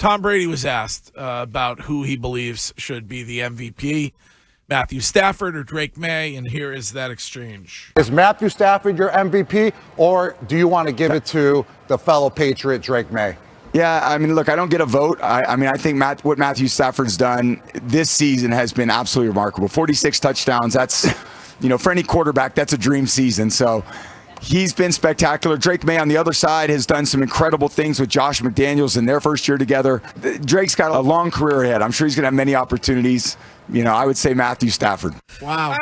Tom Brady was asked about who he believes should be the MVP, Matthew Stafford or Drake Maye, and here is that exchange. Is Matthew Stafford your MVP, or do you want to give it to the fellow Patriot, Drake Maye? Yeah, I mean, look, I don't get a vote. I mean, I think what Matthew Stafford's done this season has been absolutely remarkable. 46 touchdowns, that's, for any quarterback, that's a dream season. So he's been spectacular. Drake Maye on the other side has done some incredible things with Josh McDaniels in their first year together. Drake's got a long career ahead. I'm sure he's going to have many opportunities. I would say Matthew Stafford. Wow.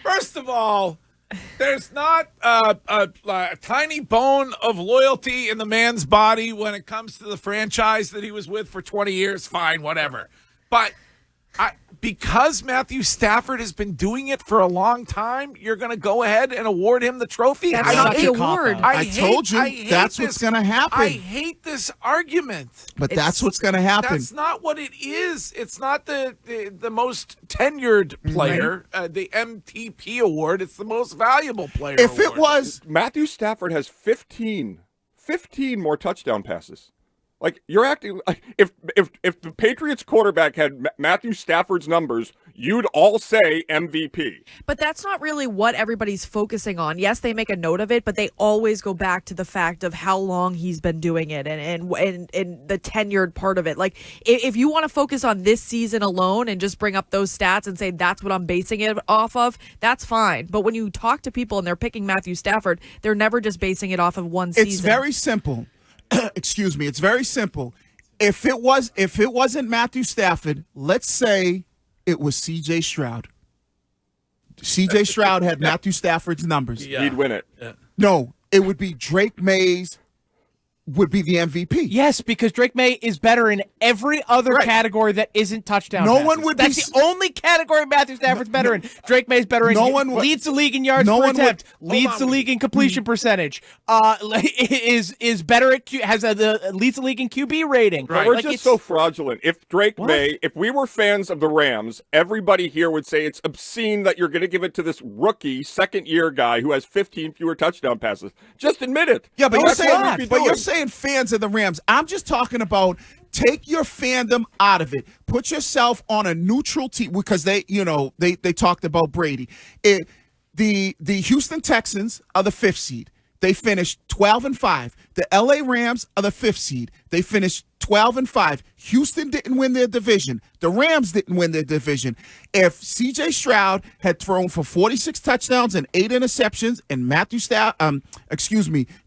First of all, there's not a tiny bone of loyalty in the man's body when it comes to the franchise that he was with for 20 years. Fine, whatever. But because Matthew Stafford has been doing it for a long time, you're going to go ahead and award him the trophy? That's not the award. I told you that's what's going to happen. I hate this argument. But that's what's going to happen. That's not what it is. It's not the most tenured player, the MTP award. It's the most valuable player If award. it was Matthew Stafford has 15 more touchdown passes. Like, you're acting like if the Patriots quarterback had Matthew Stafford's numbers, you'd all say MVP. But that's not really what everybody's focusing on. Yes, they make a note of it, but they always go back to the fact of how long he's been doing it and the tenured part of it. Like, if you want to focus on this season alone and just bring up those stats and say that's what I'm basing it off of, that's fine. But when you talk to people and they're picking Matthew Stafford, they're never just basing it off of one season. It's very simple. Excuse me. It's very simple. If it wasn't Matthew Stafford, let's say it was C.J. Stroud. C.J. Stroud had Matthew Stafford's numbers. Yeah. He'd win it. Yeah. No, it would be Drake Maye's would be the MVP. Yes, because Drake Maye is better in every other category that isn't touchdown passes. One would That's the only category Matthew Stafford's better in. Drake May's better in. Leads the league in yards per attempt. Leads the league in completion percentage. Is better at leads the league in QB rating. Right. We're just so fraudulent. If Drake Maye, if we were fans of the Rams, everybody here would say it's obscene that you're going to give it to this rookie second-year guy who has 15 fewer touchdown passes. Just admit it. Yeah, but you're saying fans of the Rams. I'm just talking about take your fandom out of it. Put yourself on a neutral team because they talked about Brady. The Houston Texans are the 5th seed. They finished 12-5. The LA Rams are the 5th seed. They finished 12-5. Houston didn't win their division. The Rams didn't win their division. If C.J. Stroud had thrown for 46 touchdowns and 8 interceptions, and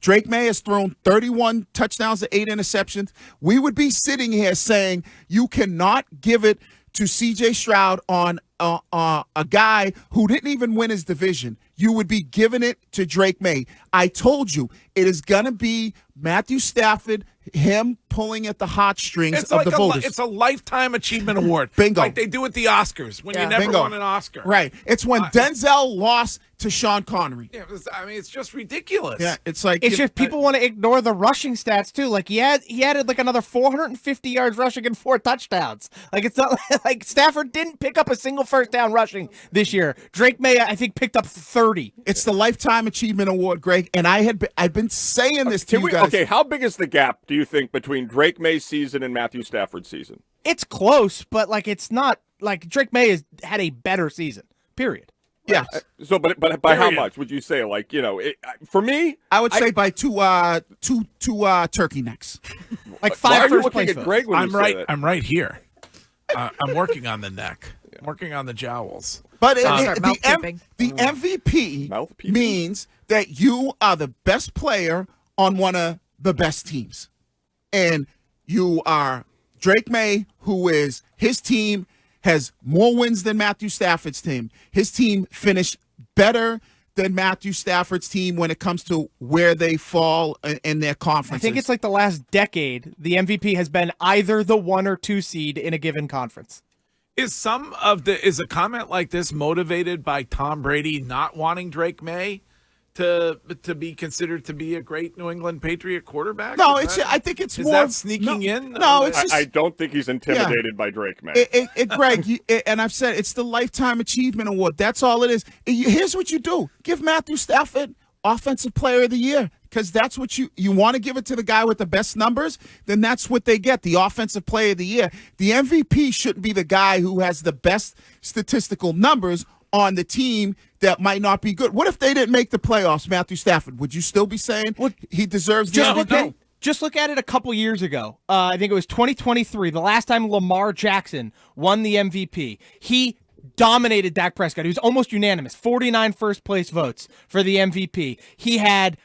Drake Maye has thrown 31 touchdowns and 8 interceptions, we would be sitting here saying you cannot give it to C.J. Stroud on a guy who didn't even win his division. You would be giving it to Drake Maye. I told you, it is going to be Matthew Stafford, him pulling at the heartstrings of the voters. It's a Lifetime Achievement Award. Bingo. Like they do at the Oscars when you never won an Oscar. Right. It's when Denzel lost to Sean Connery. Yeah, it's just ridiculous. Yeah, it's like it's just people want to ignore the rushing stats too. Like he added like another 450 yards rushing and 4 touchdowns. Like it's not like Stafford didn't pick up a single first down rushing this year. Drake Maye, I think, picked up 30. It's the Lifetime Achievement Award, Greg, and I've been saying this to you guys. Okay, how big is the gap, do you think, between Drake May's season and Matthew Stafford's season? It's close, but like it's not like Drake Maye has had a better season. Period. Yeah. So, but by how much would you say? Like, for me, I would say by two turkey necks. Like 5 why are you first looking place at votes. Greg when you say that? I'm right here. I'm working on the neck. I'm working on the jowls. But the MVP means that you are the best player on one of the best teams. And you are Drake Maye, who is his team has more wins than Matthew Stafford's team. His team finished better than Matthew Stafford's team when it comes to where they fall in their conferences. I think it's like the last decade, the MVP has been either the 1 or 2 seed in a given conference. Is a comment like this motivated by Tom Brady not wanting Drake Maye to be considered to be a great New England Patriot quarterback? No, I think it's more that sneaking in. No, it's just, I don't think he's intimidated by Drake Maye. Greg, and I've said it's the Lifetime Achievement Award. That's all it is. Here's what you do: give Matthew Stafford Offensive Player of the Year. because that's what you want to give it to the guy with the best numbers, then that's what they get, the offensive player of the year. The MVP shouldn't be the guy who has the best statistical numbers on the team that might not be good. What if they didn't make the playoffs, Matthew Stafford? Would you still be saying he deserves the MVP? Just look at it a couple years ago. I think it was 2023, the last time Lamar Jackson won the MVP. He dominated Dak Prescott. He was almost unanimous, 49 first-place votes for the MVP. He had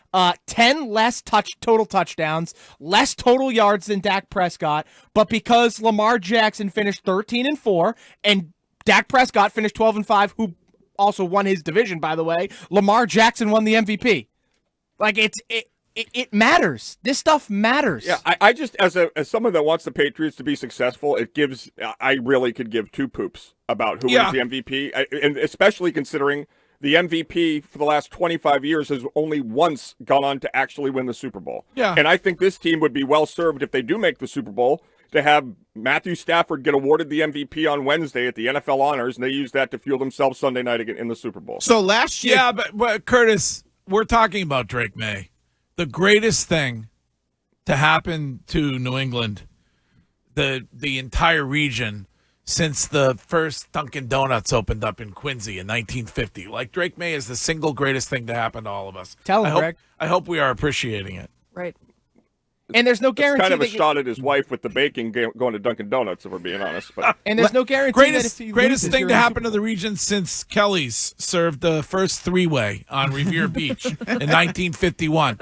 10 less total touchdowns, less total yards than Dak Prescott, but because Lamar Jackson finished 13-4 and Dak Prescott finished 12-5, who also won his division, by the way, Lamar Jackson won the MVP. Like, it matters. This stuff matters. Yeah, I just, as someone that wants the Patriots to be successful, I really could give two poops about who wins the MVP, and especially considering the MVP for the last 25 years has only once gone on to actually win the Super Bowl. Yeah. And I think this team would be well served if they do make the Super Bowl to have Matthew Stafford get awarded the MVP on Wednesday at the NFL Honors, and they use that to fuel themselves Sunday night in the Super Bowl. So last year... Yeah, but Curtis, we're talking about Drake Maye. The greatest thing to happen to New England, the entire region, since the first Dunkin' Donuts opened up in Quincy in 1950. Like, Drake Maye is the single greatest thing to happen to all of us. Tell him, Greg. I hope we are appreciating it. Right. And there's no guarantee. It's kind of a shot at his wife with the baking going to Dunkin' Donuts, if we're being honest. But and there's no guarantee. Greatest thing to happen to the region since Kelly's served the first three-way on Revere Beach in 1951.